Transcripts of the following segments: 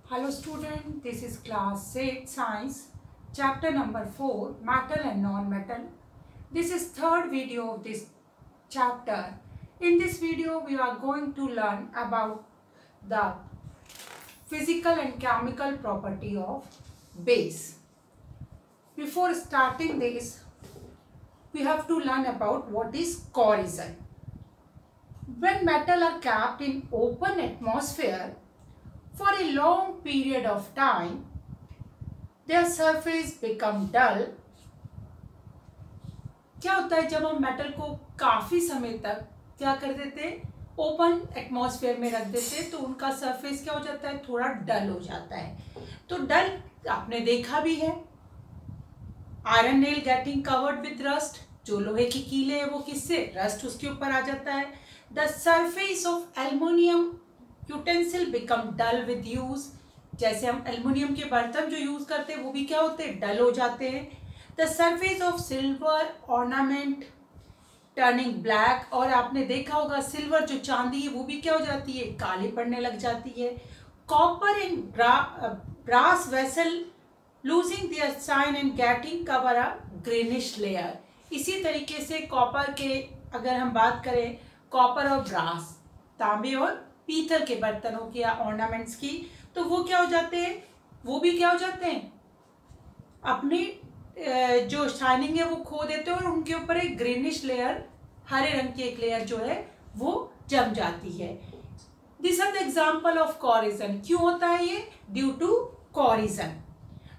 Hello student, this is class 6 science chapter number 4 metal and non-metal. This is third video of this chapter. In this video we are going to learn about the physical and chemical property of base. Before starting this, we have to learn about what is corrosion. When metal are kept in open atmosphere for a long period of time, their surface become dull. क्या होता है जब हम metal को काफी समय तक क्या कर देते, ओपन एटमॉस्फेयर में रख देते, तो उनका सरफेस क्या हो जाता है, थोड़ा डल हो जाता है. तो डल आपने देखा भी है, iron nail getting covered with rust. जो लोहे की कीले है वो किससे, रस्ट उसके ऊपर आ जाता है. The surface of aluminium utensil become dull with use. जैसे हम एल्युमिनियम के बर्तन जो यूज करते हैं वो भी क्या होते हैं, डल हो जाते हैं. The surface of silver ornament turning black. और आपने देखा होगा सिल्वर जो चांदी है वो भी क्या हो जाती है, काली पड़ने लग जाती है. Copper and brass vessel losing their shine and getting cover a greenish layer. इसी तरीके से कॉपर के अगर हम बात करें, कॉपर और ब्रास, तांबे और पीतल के बर्तनों की या ऑर्नामेंट्स की, तो वो क्या हो जाते हैं, वो भी क्या हो जाते हैं, अपनी जो शाइनिंग है वो खो देते हैं और उनके ऊपर एक ग्रीनिश लेयर, हरे रंग की एक लेयर जो है वो जम जाती है. This are the example of corrosion. क्यों होता है ये, ड्यू टू कॉरोजन.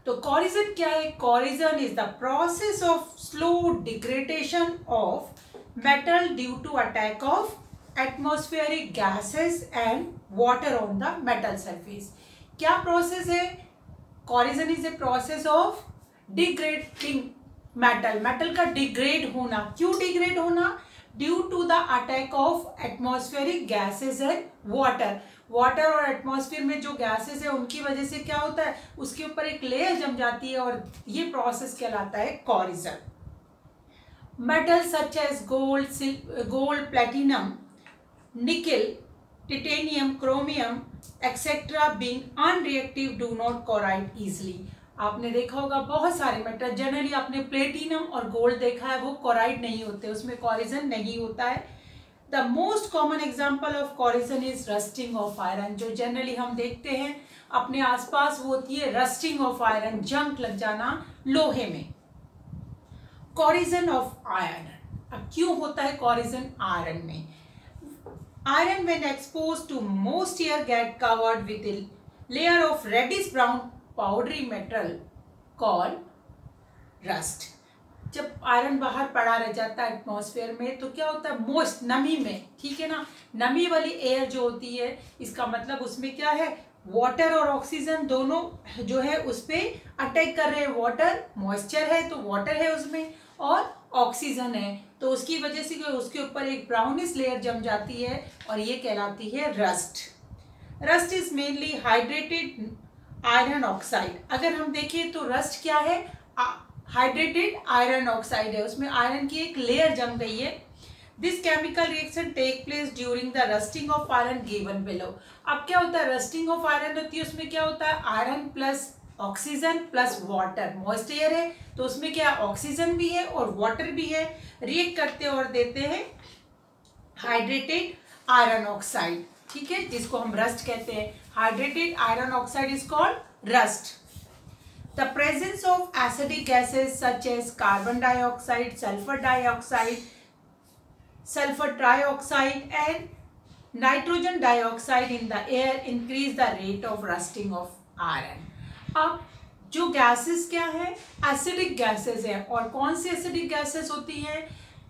तो कॉरोजन क्या है, corrosion is the process of slow degradation of metal due to attack of atmospheric gases and water on the metal surface. क्या process है, corrosion is a process of degrading metal. Metal का degrade होना. क्यों degrade होना, due to the attack of atmospheric gases and water. Water और atmosphere में जो gases है उनकी वजह से क्या होता है, उसके ऊपर एक लेयर जम जाती है और ये प्रोसेस कहलाता है corrosion. Metal such as gold, platinum, nickel, titanium, chromium, etc. being unreactive do not corrode easily. आपने देखा होगा बहुत सारे मेटल, जनरली आपने प्लेटिनम और गोल्ड देखा है, वो कोराइड नहीं होते, उसमें कॉरोजन नहीं होता है. The most common example of corrosion is rusting of iron. जो जनरली हम देखते हैं अपने आसपास वो होती है रस्टिंग ऑफ आयरन, जंग लग जाना लोहे में. Corrosion of iron. अब क्यों होता है कॉरोजन आयरन में, iron when exposed to moist air get covered with a layer of reddish brown powdery metal called rust. जब आयरन बाहर पड़ा रह जाता है एटमॉस्फेयर में तो क्या होता है, मोस्ट, नमी में, ठीक है ना, नमी वाली एयर जो होती है, इसका मतलब उसमें क्या है, वाटर और ऑक्सीजन दोनों जो है उस पर अटैक कर रहे हैं. वाटर मॉइस्चर है तो वाटर है उसमें और ऑक्सीजन है, तो उसकी वजह से उसके ऊपर एक ब्राउनिश लेयर जम जाती है और ये कहलाती है rust. Rust is mainly hydrated iron oxide. अगर हम देखें तो रस्ट क्या है, हाइड्रेटेड आयरन ऑक्साइड है, उसमें आयरन की एक लेयर जम गई है. This chemical reaction take place during the rusting of iron given below. अब क्या होता है, रस्टिंग ऑफ आयरन होती है, उसमें क्या होता है, iron plus oxygen plus water, moist air है तो उसमें क्या ऑक्सीजन भी है और वाटर भी है, रिएक्ट करते और देते हैं हाइड्रेटेड आयरन ऑक्साइड, ठीक है, जिसको हम रस्ट कहते हैं. Hydrated iron oxide is called rust. The presence of acidic gases such as carbon dioxide, sulphur dioxide, sulphur trioxide and nitrogen dioxide in the air increase the rate of rusting of iron. अब जो gases क्या है, acidic gases है. और कौन सी acidic gases होती हैं,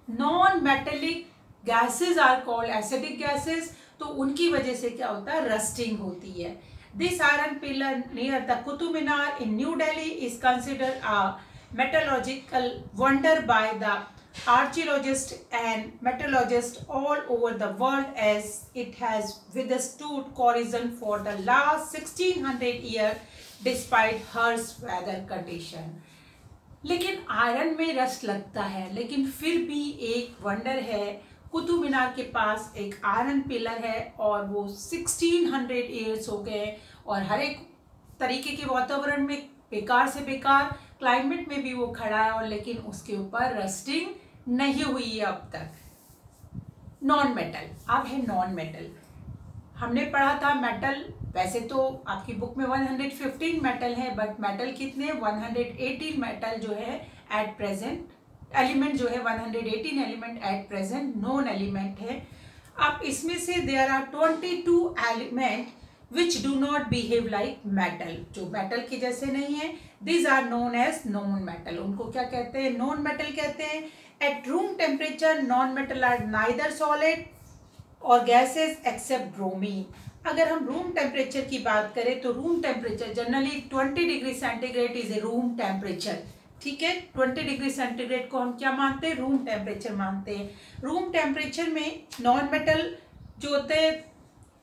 non metallic gases are called acidic gases. तो उनकी वजह से क्या होता है, रस्टिंग होती है. This iron pillar near the Qutub Minar in new Delhi is considered a metallurgical wonder by the archaeologists and metallurgists all over the world as it has withstood corrosion for the last 1600 years despite harsh weather condition. लेकिन iron में rust लगता है, लेकिन फिर भी एक wonder है, कुतुब मीनार के पास एक आयरन पिलर है और वो 1600 ईयर्स हो गए और हर एक तरीके के वातावरण में बेकार से बेकार क्लाइमेट में भी वो खड़ा है, और लेकिन उसके ऊपर रस्टिंग नहीं हुई है अब तक। नॉन मेटल, अब है नॉन मेटल। हमने पढ़ा था मेटल, वैसे तो आपकी बुक में 115 मेटल है, बट मेटल कितने, 118 मेटल जो है एट प्रेजेंट, एलिमेंट जो है 118 element at present known element है। अब इसमें से there are 22 element which do not behave like metal, जो मेटल के जैसे नहीं है। These are known as non metal. उनको क्या कहते हैं, नॉन मेटल कहते हैं। At room temperature non metal are neither solid और गैसेस एक्सेप्ट ब्रोमीन। अगर हम रूम टेम्परेचर की बात करें तो room temperature generally 20 degree centigrade is a room temperature, ठीक है। 20 डिग्री सेंटीग्रेड को हम क्या मानते हैं, रूम टेम्परेचर मानते हैं। रूम टेम्परेचर में नॉन मेटल जो होते हैं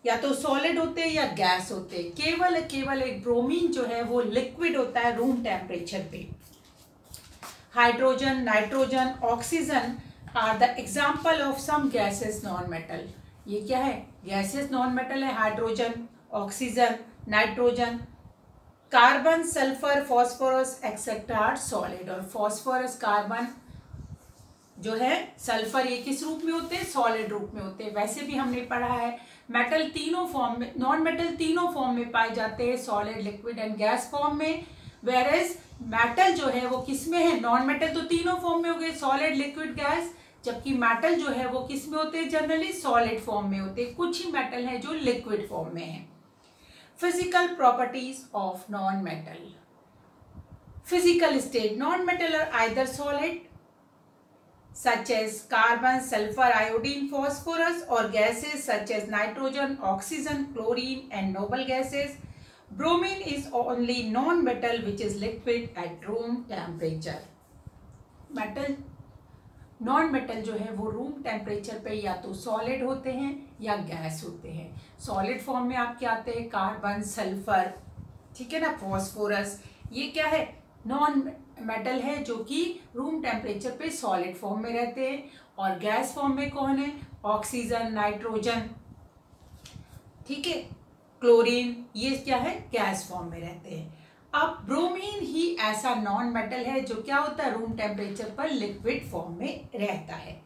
या तो सॉलिड होते हैं या गैस होते हैं। केवल एक ब्रोमीन जो है वो लिक्विड होता है रूम टेम्परेचर पे। Hydrogen, nitrogen, oxygen are the example of some gases non metal. ये क्या है, गैसेस नॉन मेटल है। Hydrogen, oxygen, nitrogen, carbon, sulphur, phosphorus etcetera are solid. और फॉस्फोरस, कार्बन जो है, सल्फर, ये किस रूप में होते हैं, सॉलिड रूप में होते हैं। वैसे भी हमने पढ़ा है मेटल तीनों फॉर्म में, नॉन मेटल तीनों फॉर्म में पाए जाते हैं, solid, liquid and gas form में। वेयर एज मेटल जो है वो किस में है, नॉन मेटल तो तीनों फॉर्म में हो गए, सॉलिड, लिक्विड, गैस, जबकि मेटल जो है वो किस में होते हैं, जनरली सॉलिड फॉर्म में होते हैं। कुछ ही मेटल है जो लिक्विड फॉर्म में है। Physical properties of non metal. Physical state, non metal are either solid such as carbon, sulfur, iodine, phosphorus, or gases such as nitrogen, oxygen, chlorine and noble gases. Bromine is only non-metal which is liquid at room temperature. Metal, non metal जो है वो room temperature पे या तो solid होते हैं या gas होते हैं। सॉलिड फॉर्म में आपके आते हैं कार्बन, सल्फर, ठीक है ना, फॉस्फोरस। ये क्या है, नॉन मेटल है जो कि रूम टेम्परेचर पे सॉलिड फॉर्म में रहते हैं। और गैस फॉर्म में कौन है, ऑक्सीजन, नाइट्रोजन, ठीक है, क्लोरीन, ये क्या है, गैस फॉर्म में रहते हैं। अब ब्रोमीन ही ऐसा नॉन मेटल है जो क्या होता है, रूम टेम्परेचर पर लिक्विड फॉर्म में रहता है।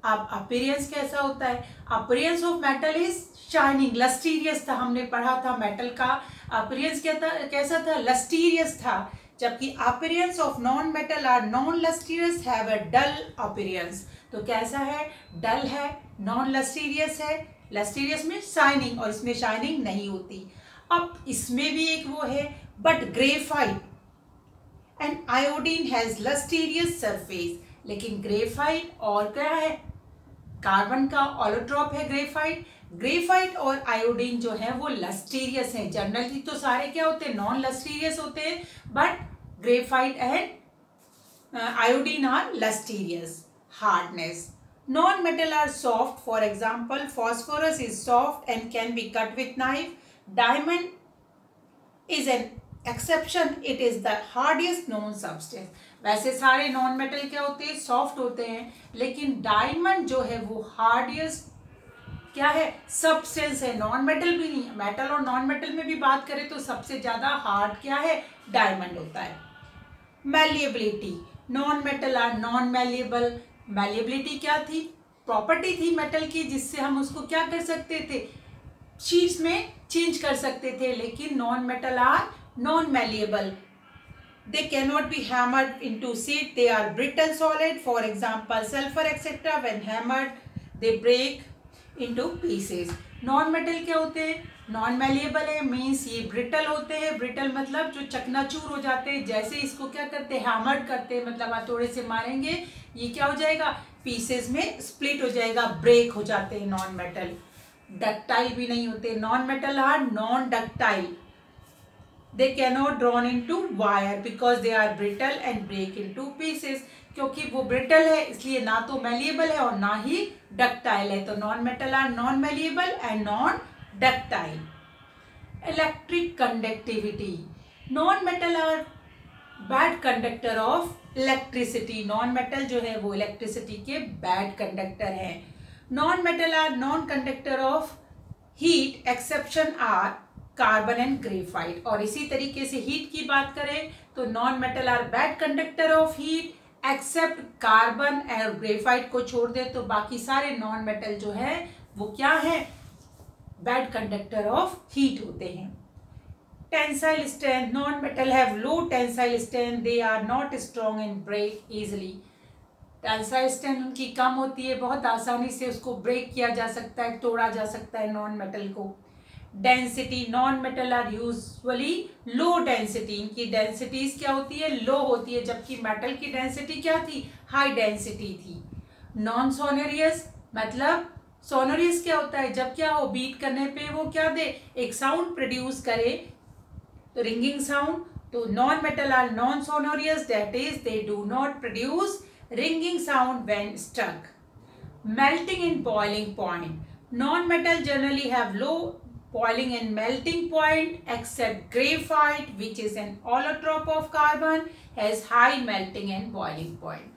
अब अपीयरेंस कैसा होता है, appearance of metal is shining, lustrous था, हमने पढ़ा था मेटल का अपीयरेंस क्या था, कैसा था, लस्टीरियस था। जबकि appearance of non metal are non lustrous, have a dull appearance. तो कैसा है, डल है, नॉन लस्टीरियस है। लस्टीरियस में शाइनिंग, और इसमें शाइनिंग नहीं होती। अब इसमें भी एक वो है, but graphite and iodine has lustrous surface. लेकिन ग्रेफाइट और क्या है, कार्बन का ऑलोट्रॉप है ग्रेफाइट। ग्रेफाइट और आयोडीन जो है वो लस्टीरियस है। जनरली तो सारे क्या होते हैं, नॉन लस्टीरियस होते हैं, but graphite and iodine are lustrous. Hardness, non metal are soft, for example phosphorus is soft and can be cut with knife. Diamond is an exception, it is the hardest non substance. वैसे सारे non metal क्या होते हैं, soft होते हैं, लेकिन diamond जो है वो हार्डेस्ट क्या है, सब्सटेंस है। नॉन मेटल भी नहीं, मेटल और नॉन मेटल में भी बात करें तो सबसे ज्यादा हार्ड क्या है, डायमंड होता है। Malleability, non metal are non malleable. Malleability क्या थी, प्रॉपर्टी थी मेटल की, जिससे हम उसको क्या कर सकते थे, शीट्स में चेंज कर सकते थे। लेकिन non metal are non malleable, they cannot be hammered into sheet, they are brittle solid, for example sulfur etc. when hammered they break into pieces. Non metal क्या होते हैं, नॉन मैलिएबल है, means ये brittle होते हैं। Brittle मतलब जो चकनाचूर हो जाते हैं, जैसे इसको क्या करते हैं, हैमर्ड करते हैं, मतलब हथौड़े से मारेंगे, ये क्या हो जाएगा, पीसेस में स्प्लिट हो जाएगा, ब्रेक हो जाते हैं नॉन मेटल। डक्टाइल भी नहीं होते, non metal are non ductile, they cannot drawn into wire because they are brittle and break into pieces। क्योंकि वो ब्रिटल है इसलिए ना तो मैलिएबल है और ना ही डक्टाइल है। तो non metal are non malleable and non ductile. Electric conductivity, non metal are bad conductor of electricity. Non metal जो है वो इलेक्ट्रिसिटी के बैड कंडक्टर है। Non metal are non conductor of heat, exception are carbon and graphite. और इसी तरीके से heat की बात करें तो non metal are bad conductor of heat except carbon और ग्रेफाइट को छोड़ दे तो बाकी सारे नॉन मेटल जो है वो क्या है, बैड कंडक्टर ऑफ हीट होते हैं। Tensile strength, non metal have low tensile strength, they are not strong and break easily. Tensile strength उनकी कम होती है, बहुत आसानी से उसको ब्रेक किया जा सकता है, तोड़ा जा सकता है नॉन मेटल को। Density, non metal are usually low density, इनकी डेंसिटीज क्या होती है, लो होती है, जबकि मेटल की डेंसिटी क्या थी, हाई डेंसिटी थी। नॉन सोनोरियस, मतलब सोनोरियस क्या होता है, जब क्या हो, बीट करने पे वो क्या दे, एक साउंड प्रोड्यूस करे, तो रिंगिंग साउंड। तो non metal are non sonorous, that is they do not produce ringing sound when struck. Melting and boiling point, non-metal generally have low boiling and melting point except graphite which is an allotrope of carbon has high melting and boiling point.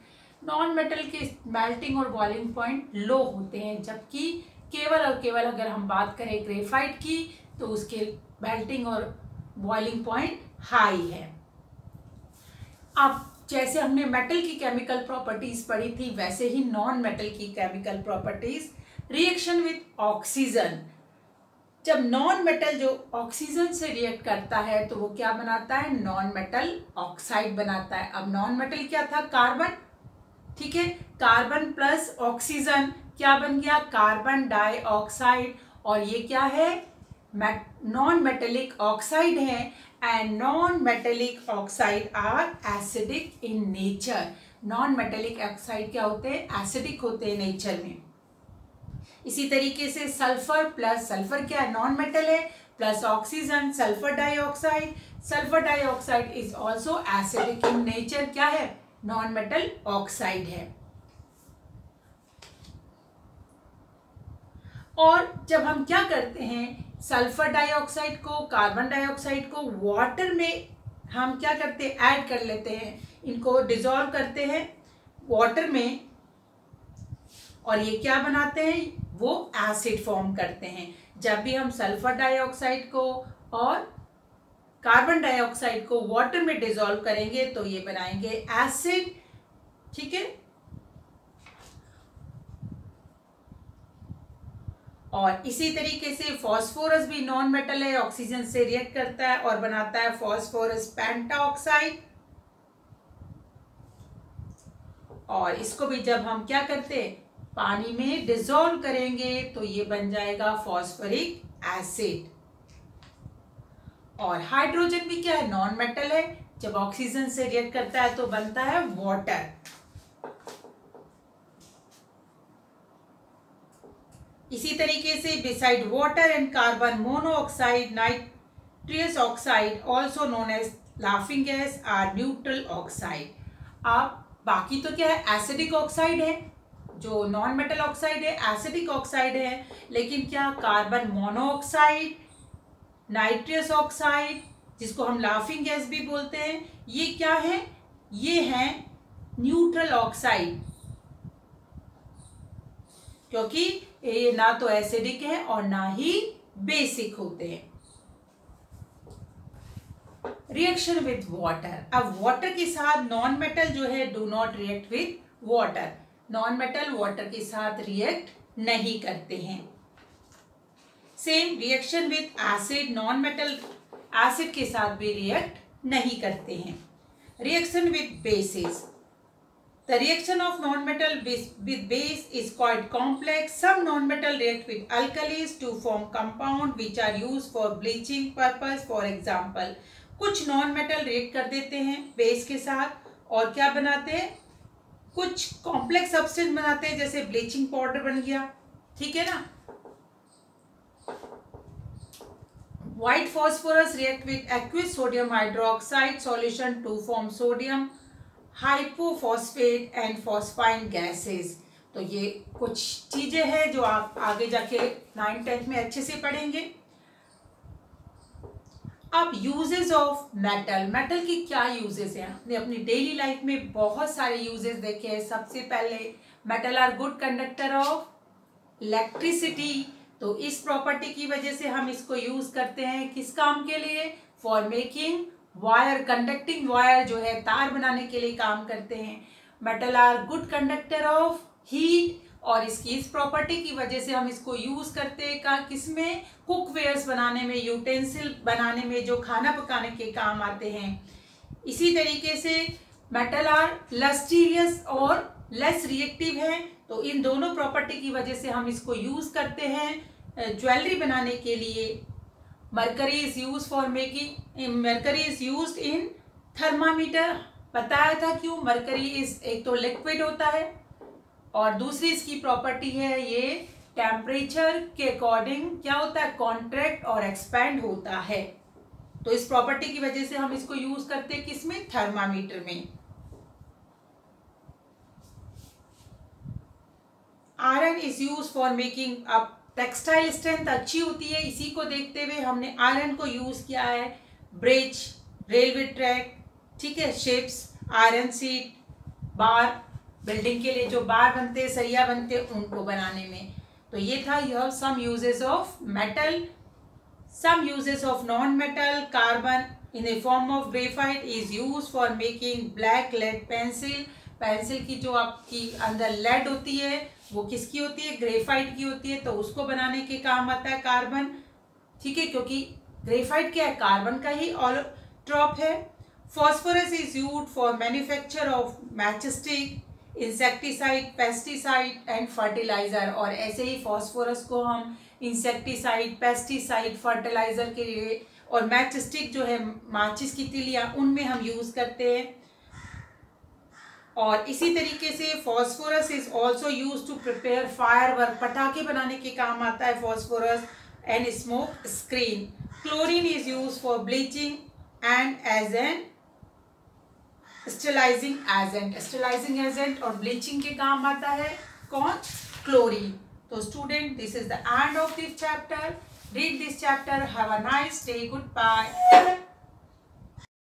non-metal के melting और boiling point low होते हैं, जबकि केवल और केवल अगर हम बात करें ग्रेफाइट की तो उसके melting और boiling point high है। अब जैसे हमने मेटल की केमिकल प्रॉपर्टीज पढ़ी थी वैसे ही नॉन मेटल की chemical properties. Reaction with oxygen, जब नॉन मेटल जो ऑक्सीजन से रिएक्ट करता है तो वो क्या बनाता है, नॉन मेटल ऑक्साइड बनाता है। अब नॉन मेटल क्या था, कार्बन, ठीक है, कार्बन प्लस ऑक्सीजन क्या बन गया, कार्बन डाइऑक्साइड। और ये क्या है, नॉन मेटेलिक ऑक्साइड है and non metallic oxide are acidic in nature. Non metallic oxide क्या होते हैं, एसिडिक होते हैं नेचर में। इसी तरीके से सल्फर प्लस, सल्फर क्या है, नॉन मेटल है, plus oxygen, sulphur dioxide. Sulphur dioxide is also acidic in nature, क्या है, नॉन मेटल ऑक्साइड है। और जब हम क्या करते हैं, सल्फर डाइऑक्साइड को, कार्बन डाइऑक्साइड को वाटर में हम क्या करते हैं, ऐड कर लेते हैं, इनको डिसॉल्व करते हैं वाटर में, और ये क्या बनाते हैं, वो एसिड फॉर्म करते हैं। जब भी हम सल्फर डाइऑक्साइड को और कार्बन डाइऑक्साइड को वाटर में डिसॉल्व करेंगे तो ये बनाएंगे एसिड, ठीक है। और इसी तरीके से फॉस्फोरस भी नॉन मेटल है, ऑक्सीजन से रिएक्ट करता है और बनाता है फॉस्फोरस पेंटाऑक्साइड। और इसको भी जब हम क्या करते हैं, पानी में डिसॉल्व करेंगे तो ये बन जाएगा फॉस्फोरिक एसिड। और हाइड्रोजन भी क्या है, नॉन मेटल है, जब ऑक्सीजन से रिएक्ट करता है तो बनता है वाटर। इसी तरीके से beside water and carbon monoxide, nitrous oxide also known as laughing gas are neutral oxide. आप बाकी तो क्या है, एसिडिक ऑक्साइड है, जो नॉन मेटल ऑक्साइड है एसिडिक ऑक्साइड है, लेकिन क्या कार्बन मोनोऑक्साइड, नाइट्रियस ऑक्साइड जिसको हम लाफिंग गैस भी बोलते हैं, ये क्या है, ये है न्यूट्रल ऑक्साइड, क्योंकि ये ना तो एसिडिक है और ना ही बेसिक होते हैं। रिएक्शन विथ वाटर, अब वाटर के साथ नॉन मेटल जो है do not react with water, non metal water के साथ रिएक्ट नहीं करते हैं। Same reaction with acid, non metal acid के साथ भी रिएक्ट नहीं करते हैं। Reaction with basis, the reaction of non-metal with base is quite complex. Some non-metal react with alkalis to form compound which are used for bleaching purpose. For example, कुछ non-metal react कर देते हैं base के साथ और क्या बनाते हैं, कुछ कॉम्प्लेक्स सब्सटेंस बनाते हैं, जैसे ब्लीचिंग पाउडर बन गया, ठीक है ना। White phosphorus react with aqueous sodium hydroxide solution to form sodium hypophosphate and phosphine gases. तो ये कुछ चीजें हैं जो आप आगे जाके 9th-10th में अच्छे से पढ़ेंगे। अब यूजेस ऑफ मेटल, मेटल की क्या यूजेस हैं, हमने अपनी डेली लाइफ में बहुत सारे यूजेस देखे हैं। सबसे पहले metal are good conductor of electricity, तो इस प्रॉपर्टी की वजह से हम इसको यूज करते हैं किस काम के लिए? For making wire, conducting wire जो है तार बनाने के लिए काम करते हैं। Metal are good conductor of heat, और इसकी इस प्रॉपर्टी की वजह से हम इसको यूज करते हैं किसमें? कुकवेयर्स बनाने में, यूटेंसिल बनाने में, जो खाना पकाने के काम आते हैं। इसी तरीके से मेटल आर लस्टीरियस और लेस रिएक्टिव है, तो इन दोनों प्रॉपर्टी की वजह से हम इसको यूज करते हैं ज्वेलरी बनाने के लिए। Mercury is use for making, mercury is used in thermometer. बताया था क्यों? मरकरी इज एक तो लिक्विड होता है और दूसरी इसकी प्रॉपर्टी है ये टेम्परेचर के अकॉर्डिंग क्या होता है? कॉन्ट्रैक्ट और एक्सपैंड होता है। तो इस प्रॉपर्टी की वजह से हम इसको यूज करते हैं किसमें? थर्मामीटर में। Iron is use for making, अब टेक्सटाइल स्ट्रेंथ अच्छी होती है, इसी को देखते हुए हमने आयरन को यूज किया है ब्रिज, रेलवे ट्रैक, ठीक है, शिप्स, आयरन सीट, बार, बिल्डिंग के लिए जो बार बनते हैं, सरिया बनते हैं, उनको बनाने में। तो ये था यह some uses of metal. Some uses of non metal, carbon in the form of graphite is used for making black lead pencil। Pencil की जो आपकी अंदर लेड होती है वो किसकी होती है? ग्रेफाइट की होती है, तो उसको बनाने के काम आता है कार्बन, ठीक है, क्योंकि ग्रेफाइट क्या है? कार्बन का ही ऑलोट्रॉप है। Phosphorus is used for manufacture of matchstick, insecticide, pesticide and fertiliser, और ऐसे ही फॉस्फोरस को हम इंसेक्टिसाइड, पेस्टिसाइड, फर्टिलाइजर के लिए, और मैच स्टिक जो है माचिस की तिलियां, उनमें हम यूज करते हैं। और इसी तरीके से phosphorus is also use to prepare firework, पटाखे बनाने के काम आता है phosphorus, and smoke screen. Chlorine is use for bleaching and as an sterilising agent, sterilising agent और ब्लीचिंग के काम आता है कौन? क्लोरीन। तो student, this is the end of this chapter. Read this chapter. Have a nice day. Goodbye.